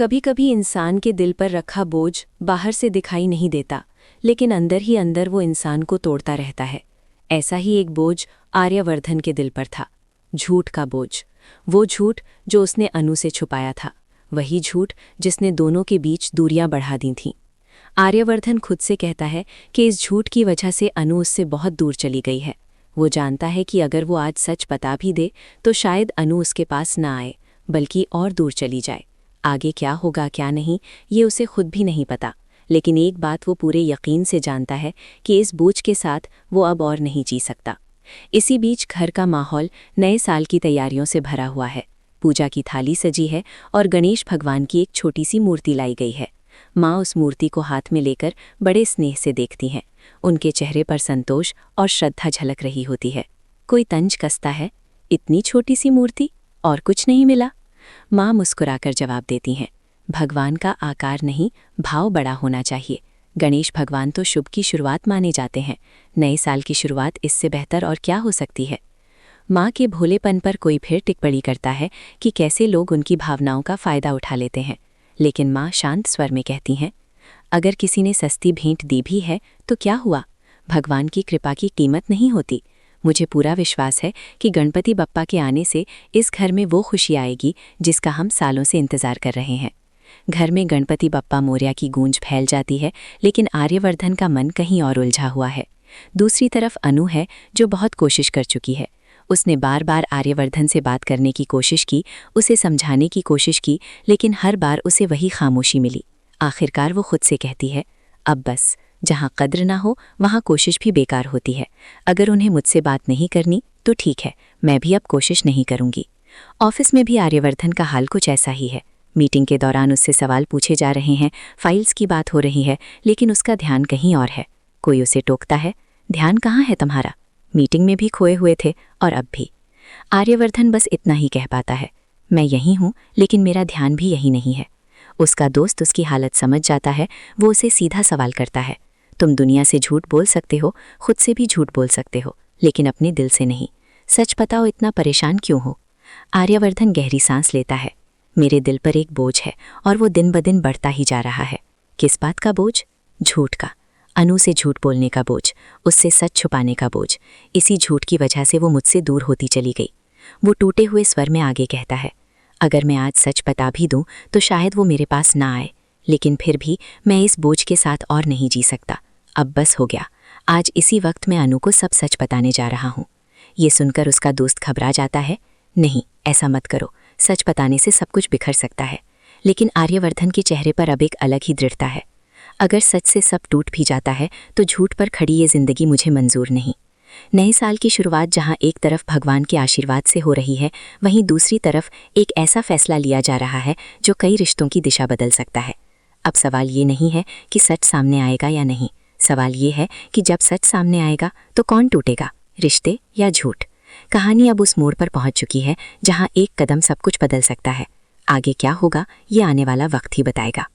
कभी कभी इंसान के दिल पर रखा बोझ बाहर से दिखाई नहीं देता, लेकिन अंदर ही अंदर वो इंसान को तोड़ता रहता है। ऐसा ही एक बोझ आर्यवर्धन के दिल पर था, झूठ का बोझ। वो झूठ जो उसने अनु से छुपाया था, वही झूठ जिसने दोनों के बीच दूरियां बढ़ा दी थीं। आर्यवर्धन खुद से कहता है कि इस झूठ की वजह से अनु उससे बहुत दूर चली गई है। वो जानता है कि अगर वो आज सच बता भी दे तो शायद अनु उसके पास ना आए, बल्कि और दूर चली जाए। आगे क्या होगा क्या नहीं, ये उसे खुद भी नहीं पता, लेकिन एक बात वो पूरे यकीन से जानता है कि इस बोझ के साथ वो अब और नहीं जी सकता। इसी बीच घर का माहौल नए साल की तैयारियों से भरा हुआ है। पूजा की थाली सजी है और गणेश भगवान की एक छोटी सी मूर्ति लाई गई है। माँ उस मूर्ति को हाथ में लेकर बड़े स्नेह से देखती हैं। उनके चेहरे पर संतोष और श्रद्धा झलक रही होती है। कोई तंज कसता है, इतनी छोटी सी मूर्ति, और कुछ नहीं मिला? माँ मुस्कुराकर जवाब देती हैं, भगवान का आकार नहीं, भाव बड़ा होना चाहिए। गणेश भगवान तो शुभ की शुरुआत माने जाते हैं। नए साल की शुरुआत इससे बेहतर और क्या हो सकती है? माँ के भोलेपन पर कोई फिर टिप्पणी करता है कि कैसे लोग उनकी भावनाओं का फ़ायदा उठा लेते हैं, लेकिन माँ शांत स्वर में कहती हैं, अगर किसी ने सस्ती भेंट दी भी है तो क्या हुआ? भगवान की कृपा की कीमत नहीं होती। मुझे पूरा विश्वास है कि गणपति बप्पा के आने से इस घर में वो खुशी आएगी जिसका हम सालों से इंतज़ार कर रहे हैं। घर में गणपति बप्पा मोरया की गूंज फैल जाती है, लेकिन आर्यवर्धन का मन कहीं और उलझा हुआ है। दूसरी तरफ अनु है जो बहुत कोशिश कर चुकी है। उसने बार बार आर्यवर्धन से बात करने की कोशिश की, उसे समझाने की कोशिश की, लेकिन हर बार उसे वही खामोशी मिली। आखिरकार वो खुद से कहती है, अब बस, जहाँ कद्र ना हो वहाँ कोशिश भी बेकार होती है। अगर उन्हें मुझसे बात नहीं करनी तो ठीक है, मैं भी अब कोशिश नहीं करूँगी। ऑफिस में भी आर्यवर्धन का हाल कुछ ऐसा ही है। मीटिंग के दौरान उससे सवाल पूछे जा रहे हैं, फाइल्स की बात हो रही है, लेकिन उसका ध्यान कहीं और है। कोई उसे टोकता है, ध्यान कहाँ है तुम्हारा? मीटिंग में भी खोए हुए थे और अब भी। आर्यवर्धन बस इतना ही कह पाता है, मैं यहीं हूँ, लेकिन मेरा ध्यान भी यही नहीं है। उसका दोस्त उसकी हालत समझ जाता है। वो उसे सीधा सवाल करता है, तुम दुनिया से झूठ बोल सकते हो, खुद से भी झूठ बोल सकते हो, लेकिन अपने दिल से नहीं। सच बताओ, इतना परेशान क्यों हो? आर्यवर्धन गहरी सांस लेता है। मेरे दिल पर एक बोझ है और वो दिन ब दिन बढ़ता ही जा रहा है। किस बात का बोझ? झूठ का। अनु से झूठ बोलने का बोझ, उससे सच छुपाने का बोझ। इसी झूठ की वजह से वो मुझसे दूर होती चली गई। वो टूटे हुए स्वर में आगे कहता है, अगर मैं आज सच बता भी दूं तो शायद वो मेरे पास ना आए, लेकिन फिर भी मैं इस बोझ के साथ और नहीं जी सकता। अब बस हो गया। आज इसी वक्त मैं अनु को सब सच बताने जा रहा हूँ। ये सुनकर उसका दोस्त घबरा जाता है, नहीं, ऐसा मत करो, सच बताने से सब कुछ बिखर सकता है। लेकिन आर्यवर्धन के चेहरे पर अब एक अलग ही दृढ़ता है। अगर सच से सब टूट भी जाता है तो झूठ पर खड़ी ये जिंदगी मुझे मंजूर नहीं। नए साल की शुरुआत जहां एक तरफ भगवान के आशीर्वाद से हो रही है, वहीं दूसरी तरफ एक ऐसा फैसला लिया जा रहा है जो कई रिश्तों की दिशा बदल सकता है। अब सवाल ये नहीं है कि सच सामने आएगा या नहीं, सवाल ये है कि जब सच सामने आएगा तो कौन टूटेगा, रिश्ते या झूठ? कहानी अब उस मोड़ पर पहुंच चुकी है जहां एक कदम सब कुछ बदल सकता है। आगे क्या होगा ये आने वाला वक्त ही बताएगा।